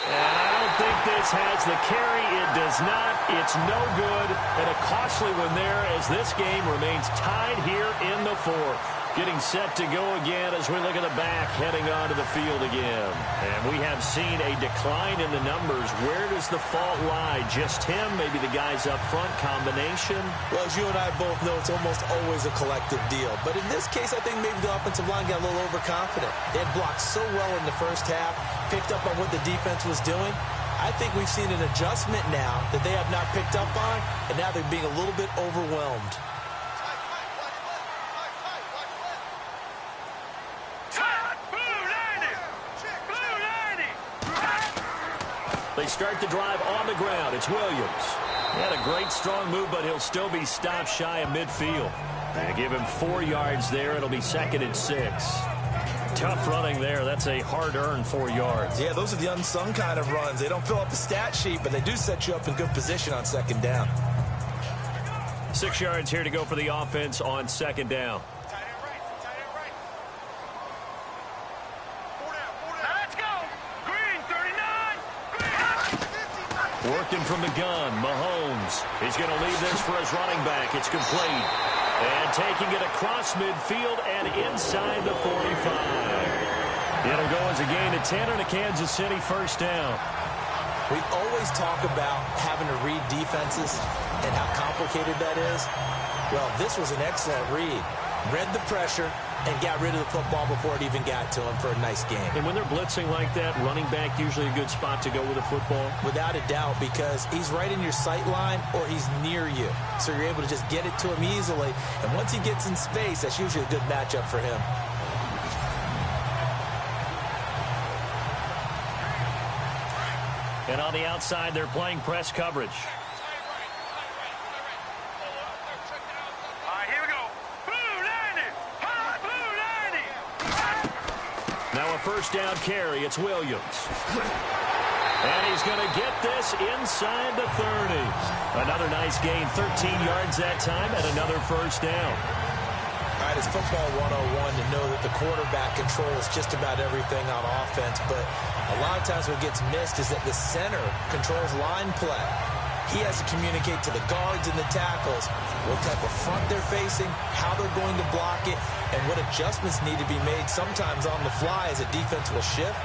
And I don't think this has the carry. It does not. It's no good. And a costly one there as this game remains tied here in the fourth. Getting set to go again as we look at the back, heading onto the field again. And we have seen a decline in the numbers. Where does the fault lie? Just him? Maybe the guys up front? Combination? Well, as you and I both know, it's almost always a collective deal. But in this case, I think maybe the offensive line got a little overconfident. They had blocked so well in the first half, picked up on what the defense was doing. I think we've seen an adjustment now that they have not picked up on, and now they're being a little bit overwhelmed. They start the drive on the ground. It's Williams. He had a great strong move, but he'll still be stopped shy of midfield. They give him 4 yards there. It'll be 2nd and 6. Tough running there. That's a hard-earned 4 yards. Yeah, those are the unsung kind of runs. They don't fill up the stat sheet, but they do set you up in good position on second down. 6 yards here to go for the offense on second down. Working from the gun, Mahomes. He's going to leave this for his running back. It's complete. And taking it across midfield and inside the 45. It'll go as a gain of 10 and a Kansas City first down. We always talk about having to read defenses and how complicated that is. Well, this was an excellent read. Read the pressure and got rid of the football before it even got to him for a nice game. And when they're blitzing like that, running back usually a good spot to go with a football? Without a doubt, because he's right in your sight line or he's near you. So you're able to just get it to him easily. And once he gets in space, that's usually a good matchup for him. And on the outside, they're playing press coverage. Now a first down carry. It's Williams. And he's going to get this inside the 30. Another nice gain, 13 yards that time, and another first down. All right, it's football 101 to know that the quarterback controls just about everything on offense, but a lot of times what gets missed is that the center controls line play. He has to communicate to the guards and the tackles what type of front they're facing, how they're going to block it, and what adjustments need to be made sometimes on the fly as a defense will shift.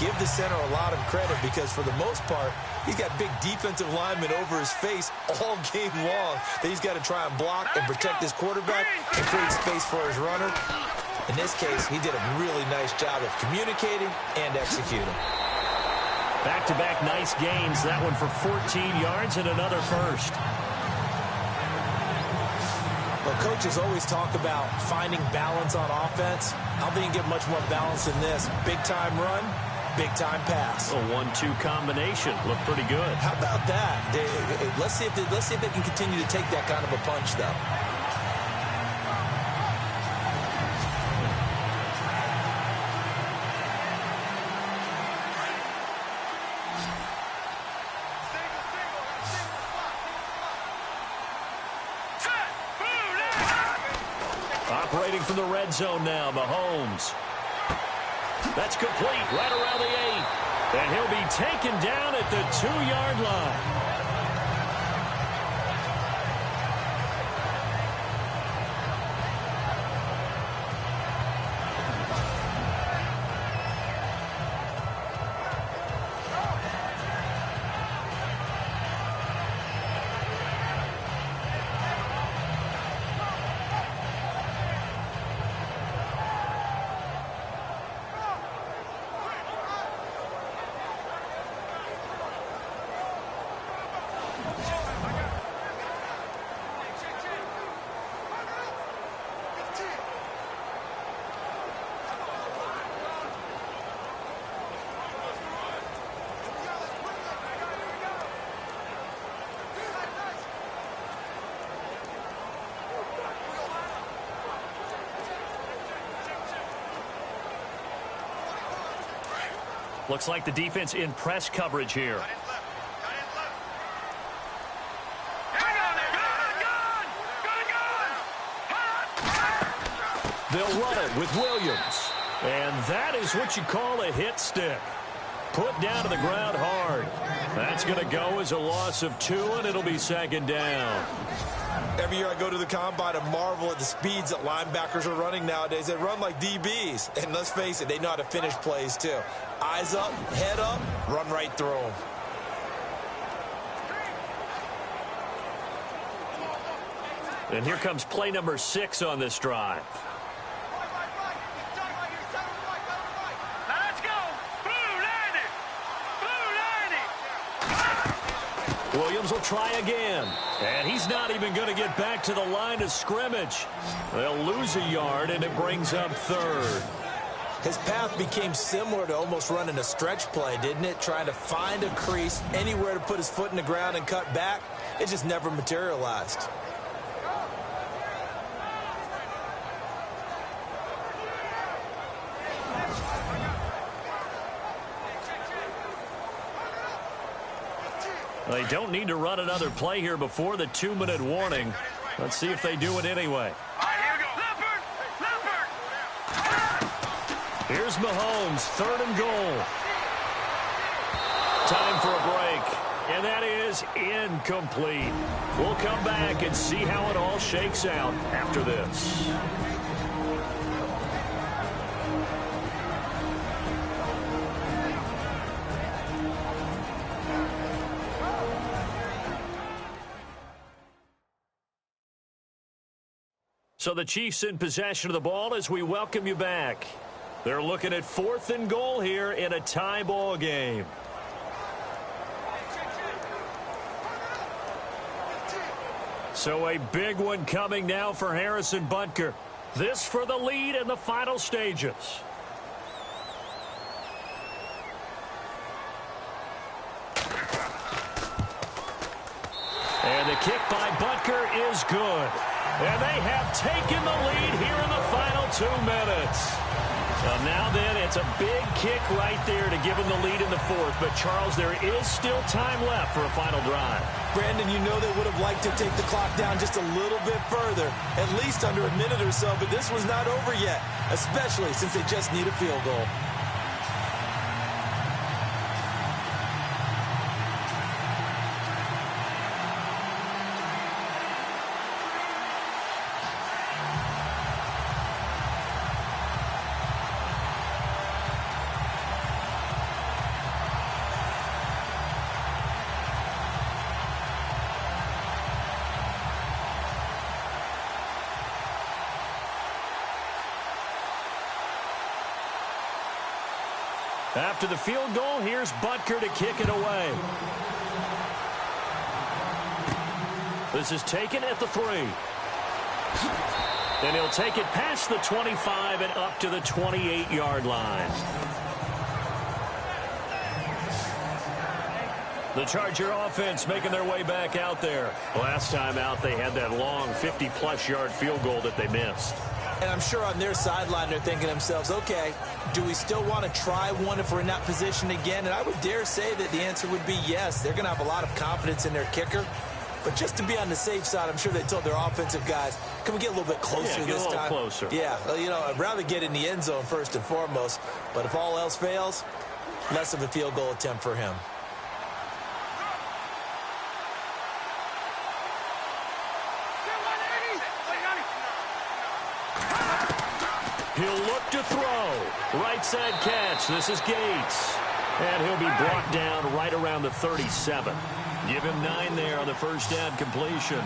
Give the center a lot of credit because for the most part, he's got big defensive linemen over his face all game long that he's got to try and block and protect his quarterback and create space for his runner. In this case, he did a really nice job of communicating and executing. Back-to-back nice gains. That one for 14 yards and another first. Well, coaches always talk about finding balance on offense. I don't think you can get much more balance than this. Big-time run, big-time pass. A 1-2 combination. Looked pretty good. How about that? Let's see if they can continue to take that kind of a punch, though. Operating from the red zone now, Mahomes. That's complete right around the 8. And he'll be taken down at the 2-yard line. Looks like the defense in press coverage here. They'll run it with Williams. And that is what you call a hit stick. Put down to the ground hard. That's going to go as a loss of 2, and it'll be second down. Every year I go to the combine and marvel at the speeds that linebackers are running nowadays. They run like DBs. And let's face it, they know how to finish plays too. Eyes up, head up, run right through them. And here comes play number 6 on this drive. Let's go. Blue landing. Williams will try again. And he's not even going to get back to the line of scrimmage. They'll lose a yard, and it brings up 3rd. His path became similar to almost running a stretch play, didn't it? Trying to find a crease, anywhere to put his foot in the ground and cut back. It just never materialized. They don't need to run another play here before the 2-minute warning. Let's see if they do it anyway. Here's Mahomes, 3rd and goal. Time for a break, and that is incomplete. We'll come back and see how it all shakes out after this. So the Chiefs in possession of the ball as we welcome you back. They're looking at 4th and goal here in a tie ball game. So a big one coming now for Harrison Butker. This for the lead in the final stages. And the kick by Butker is good. And they have taken the lead here in the final 2 minutes. Well, now then, it's a big kick right there to give them the lead in the fourth. But, Charles, there is still time left for a final drive. Brandon, you know they would have liked to take the clock down just a little bit further, at least under a minute or so, but this was not over yet, especially since they just need a field goal. After the field goal, here's Butker to kick it away. This is taken at the 3. And he'll take it past the 25 and up to the 28-yard line. The Charger offense making their way back out there. Last time out, they had that long 50-plus yard field goal that they missed. And I'm sure on their sideline they're thinking to themselves, okay, do we still want to try one if we're in that position again? And I would dare say that the answer would be yes. They're going to have a lot of confidence in their kicker. But just to be on the safe side, I'm sure they told their offensive guys, can we get a little bit closer this time? Closer. Yeah, well, you know, I'd rather get in the end zone first and foremost. But if all else fails, less of a field goal attempt for him. He'll look to throw. Right side catch. This is Gates. And he'll be brought down right around the 37. Give him 9 there on the first down completion.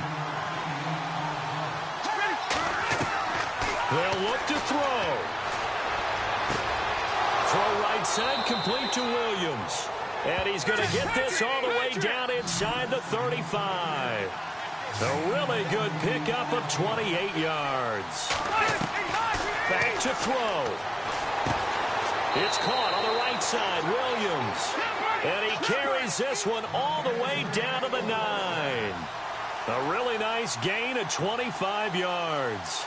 They'll look to throw. Throw right side complete to Williams. And he's going to get this all the way down inside the 35. A really good pickup of 28 yards. Back to throw. It's caught on the right side, Williams. And he carries this one all the way down to the 9. A really nice gain of 25 yards.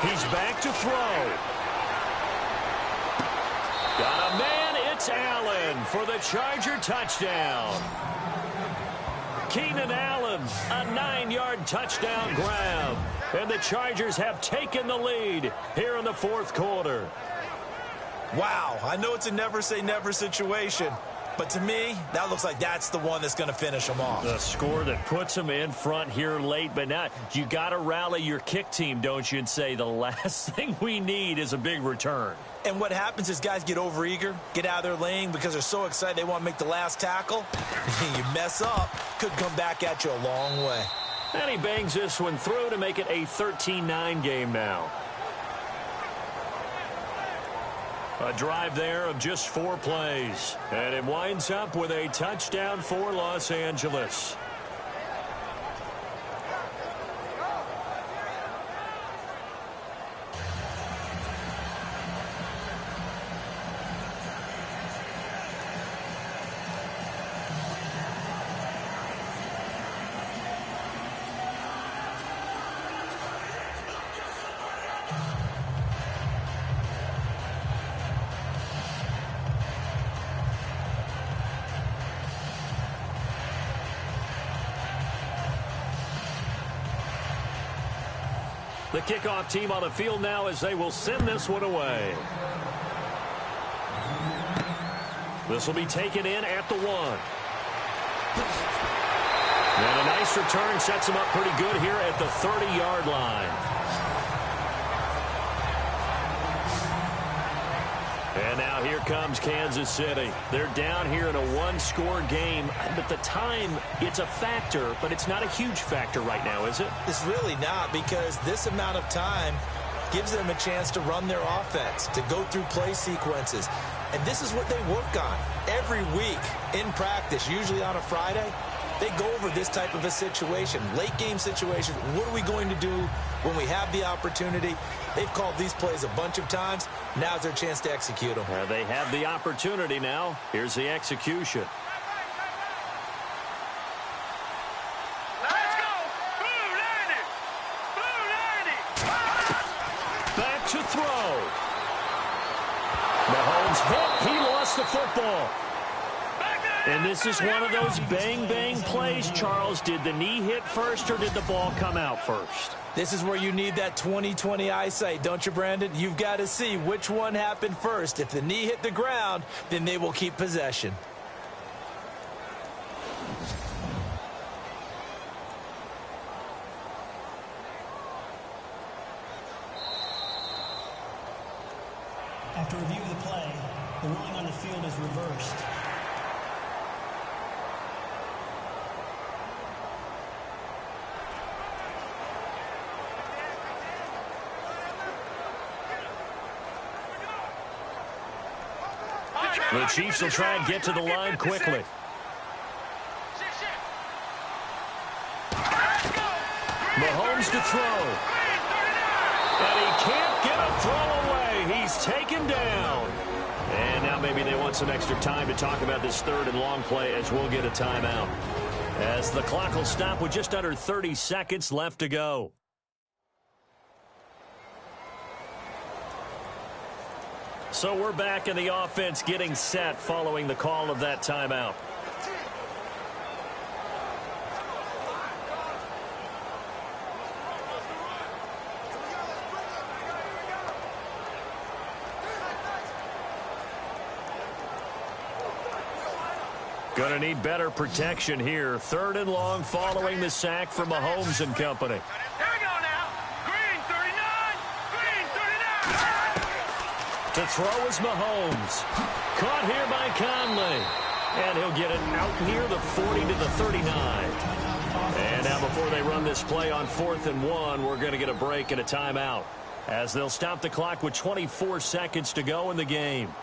He's back to throw. Got a man, it's Allen for the Charger touchdown. Keenan Allen, a 9-yard touchdown grab. And the Chargers have taken the lead here in the fourth quarter. Wow, I know it's a never-say-never situation, but to me, that looks like that's the one that's going to finish them off. The score that puts them in front here late, but now you got to rally your kick team, don't you, and say the last thing we need is a big return. And what happens is guys get overeager, get out of their lane because they're so excited they want to make the last tackle. You mess up, could come back at you a long way. And he bangs this one through to make it a 13-9 game now. A drive there of just 4 plays. And it winds up with a touchdown for Los Angeles. The kickoff team on the field now as they will send this one away. This will be taken in at the 1. And a nice return sets him up pretty good here at the 30-yard line. And now here comes Kansas City. They're down here in a 1-score game. But the time, it's a factor, but it's not a huge factor right now, is it? It's really not, because this amount of time gives them a chance to run their offense, to go through play sequences. And this is what they work on every week in practice, usually on a Friday. They go over this type of a situation, late game situation. What are we going to do when we have the opportunity? They've called these plays a bunch of times. Now's their chance to execute them. They have the opportunity now. Here's the execution. Let's go! Blue 90! Blue 90! Back to throw. the football. And this is one of those bang-bang plays, Charles. Did the knee hit first or did the ball come out first? This is where you need that 20/20 eyesight, don't you, Brandon? You've got to see which one happened first. If the knee hit the ground, then they will keep possession. After review of the play, the ruling on the field is reversed. The Chiefs will try and get to the line quickly. Mahomes to throw. And he can't get a throw away. He's taken down. And now maybe they want some extra time to talk about this third and long play as we'll get a timeout. As the clock will stop with just under 30 seconds left to go. So we're back in the offense getting set following the call of that timeout. Going to need better protection here. Third and long following the sack from Mahomes and company. Here we go now. Green 39. Green 39. To throw is Mahomes. Caught here by Conley. And he'll get it out near the 40 to the 39. And now before they run this play on 4th and 1, we're going to get a break and a timeout, as they'll stop the clock with 24 seconds to go in the game.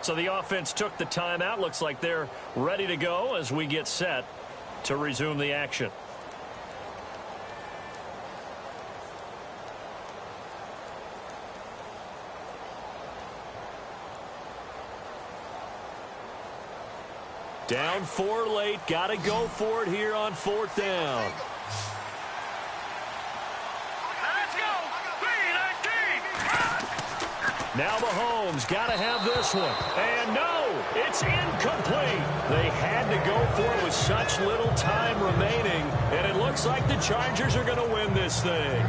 So the offense took the timeout. Looks like they're ready to go as we get set to resume the action. Down 4 late. Got to go for it here on 4th down. Let's go. 3-19. Now Mahomes got to have this one. And no, it's incomplete. They had to go for it with such little time remaining. And it looks like the Chargers are going to win this thing.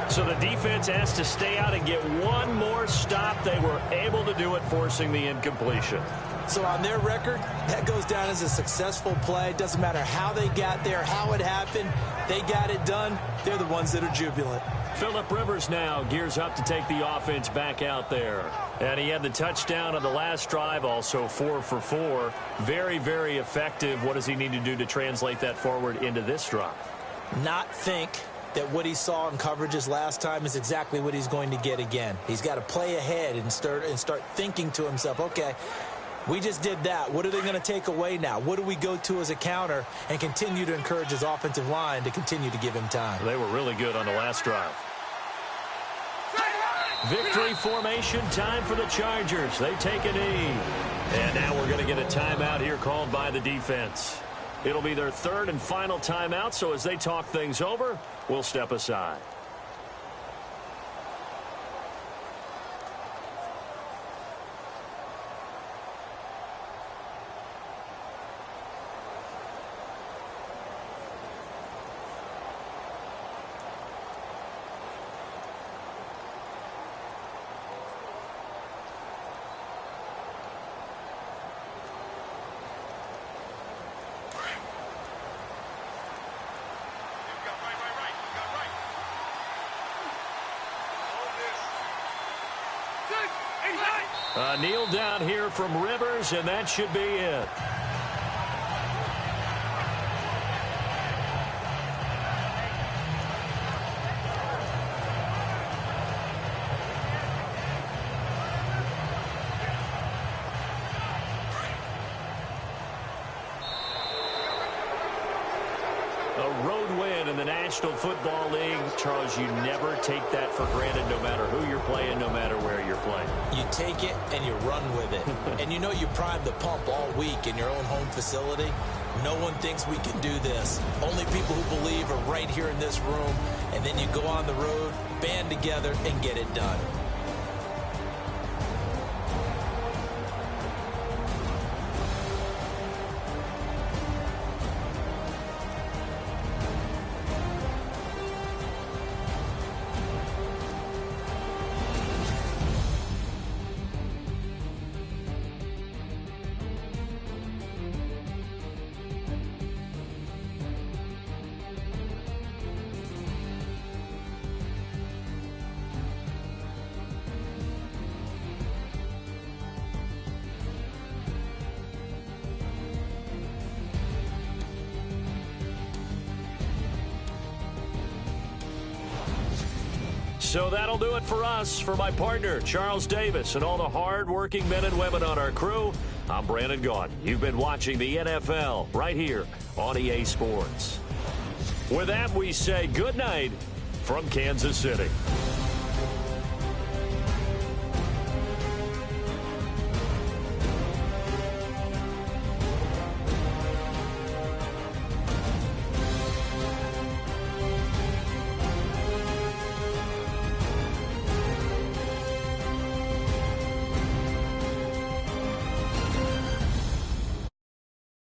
So the defense has to stay out and get one more stop. They were able to do it, forcing the incompletion. So on their record, that goes down as a successful play. Doesn't matter how they got there, how it happened. They got it done. They're the ones that are jubilant. Phillip Rivers now gears up to take the offense back out there. And he had the touchdown on the last drive, also 4 for 4. Very, very effective. What does he need to do to translate that forward into this drive? Not think that what he saw in coverages last time is exactly what he's going to get again. He's got to play ahead and start thinking to himself, okay, we just did that. What are they going to take away now? What do we go to as a counter, and continue to encourage his offensive line to continue to give him time? They were really good on the last drive. Victory formation time for the Chargers. They take a knee. And now we're going to get a timeout here called by the defense. It'll be their third and final timeout, so as they talk things over, we'll step aside. Kneel down here from Rivers, and that should be it. A road win in the National Football League. Charles, you never take that for granted, no matter who you're playing, no matter where you're playing. You take it and you run with it. And you know you primed the pump all week in your own home facility. No one thinks we can do this. Only people who believe are right here in this room. And then you go on the road, band together, and get it done. So that'll do it for us. For my partner, Charles Davis, and all the hard-working men and women on our crew, I'm Brandon Gaudin. You've been watching the NFL right here on EA Sports. With that, we say good night from Kansas City.